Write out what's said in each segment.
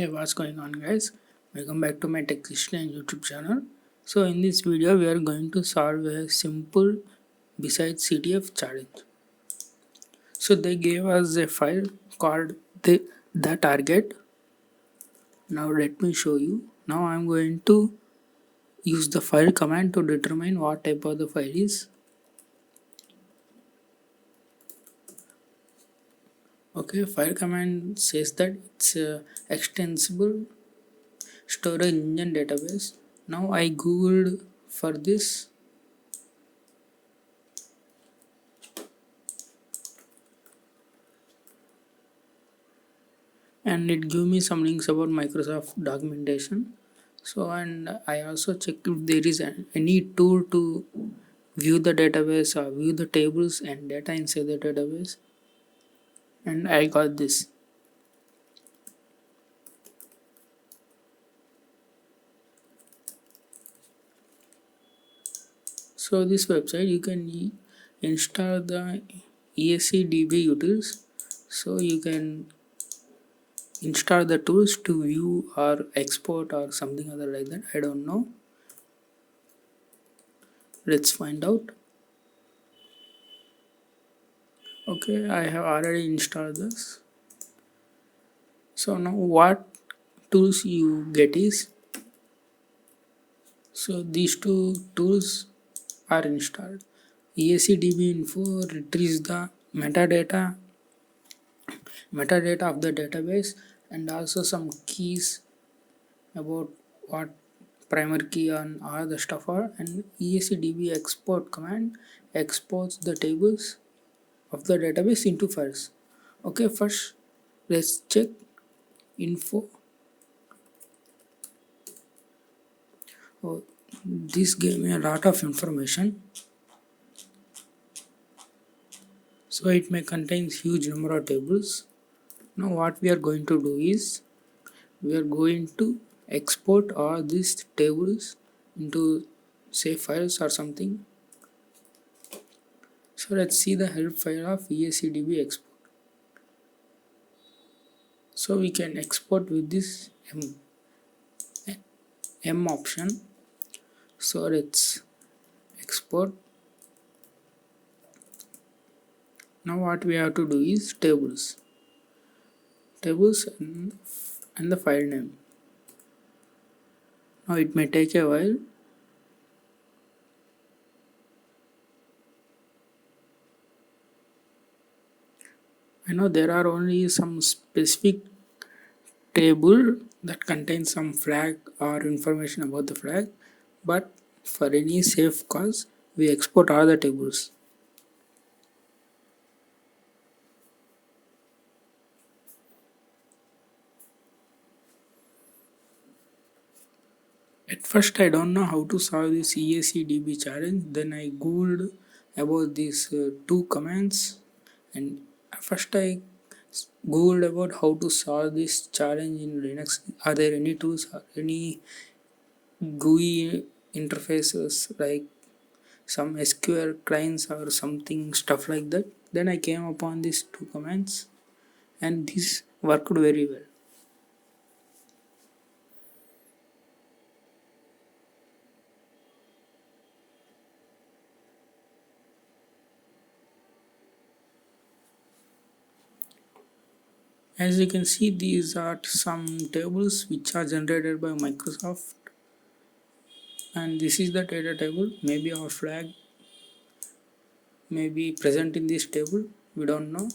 Hey, what's going on, guys? Welcome back to my Tech Christian YouTube channel. So in this video we are going to solve a simple besides CTF challenge. So they gave us a file called the target. Now let me show you. Now I'm going to use the file command to determine what type of the file is. Okay, file command says that it's a extensible storage engine database. Now I googled for this and it gave me some links about Microsoft documentation. So and I also checked if there is any tool to view the database or view the tables and data inside the database, and I got this. So this website you can install the ESCDB utils, so you can install the tools to view or export or something other like that. I don't know. Let's find out. Okay, I have already installed this. So now what tools you get is, so these two tools are installed. ESCDB info retrieves the metadata of the database and also some keys about what primary key and all the stuff are, and ESCDB export command exports the tables of the database into files. Okay, first let's check info. Oh, this gave me a lot of information. So it may contain huge number of tables. Now what we are going to do is we are going to export all these tables into say files or something. So let's see the help file of ESCDB export. So we can export with this M option. So let's export. Now what we have to do is tables and the file name. Now it may take a while. I know there are only some specific table that contains some flag or information about the flag, but for any safe cause we export all the tables. At first I don't know how to solve this ESCDB challenge, then I googled about these two commands, and first I googled about how to solve this challenge in Linux. Are there any tools or any GUI interfaces like some SQL clients or something stuff like that? Then I came upon these two commands and this worked very well. As you can see, these are some tables which are generated by Microsoft, and this is the data table. Maybe our flag may be present in this table, we don't know.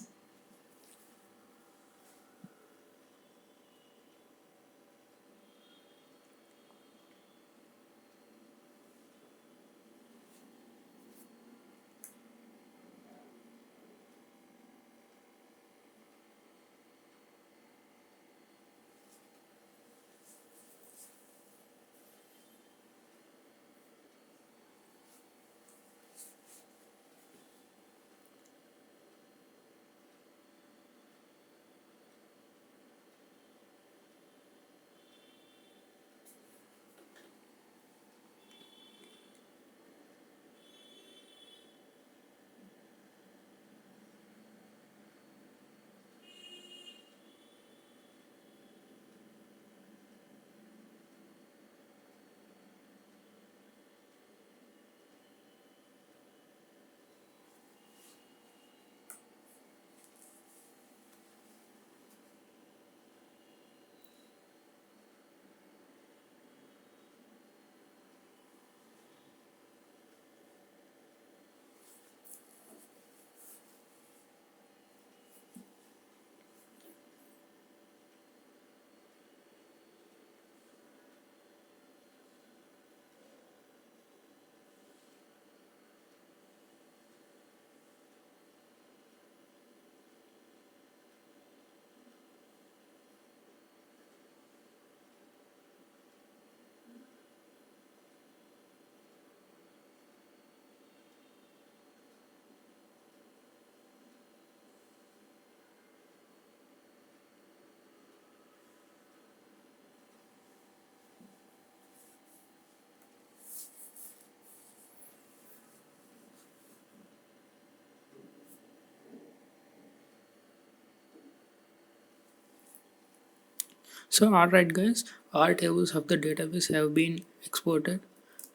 So alright guys, all tables of the database have been exported.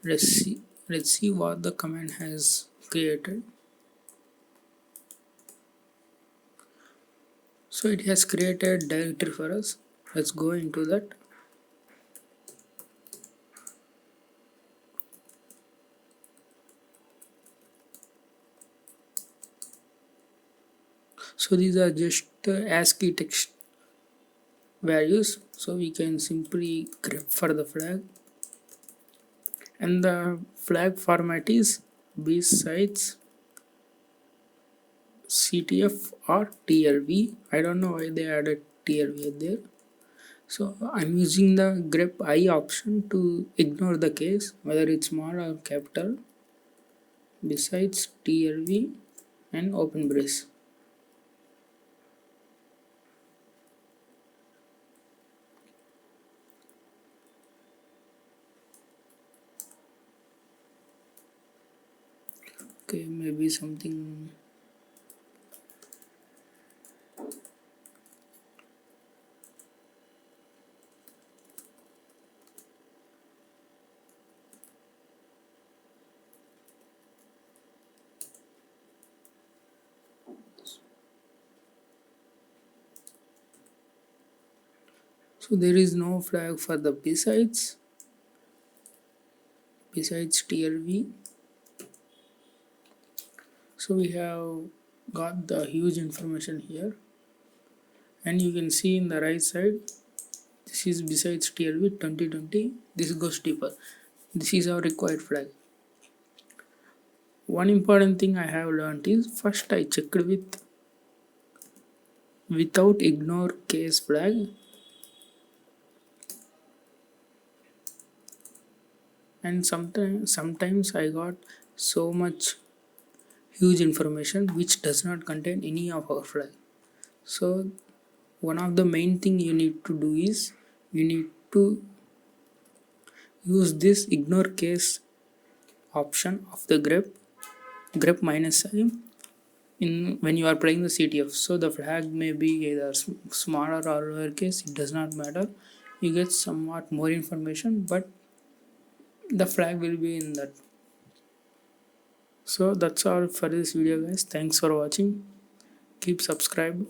Let's see what the command has created. So it has created directory for us. Let's go into that. So these are just ASCII text values, so we can simply grep for the flag, and the flag format is besides CTF or TLV. I don't know why they added TLV there. So I'm using the grep I option to ignore the case whether it's small or capital, besides TLV and open brace. Okay, maybe something. So there is no flag for the besides TLV. So we have got the huge information here, and you can see in the right side, this is besides TLV 2020. This goes deeper. This is our required flag. One important thing I have learned is first I checked without ignore case flag, and sometimes I got so much huge information which does not contain any of our flag. So one of the main thing you need to do is you need to use this ignore case option of the grep minus sign in when you are playing the CTF. So the flag may be either smaller or lowercase, it does not matter. You get somewhat more information, but the flag will be in that. So that's all for this video guys. Thanks for watching. Keep subscribed.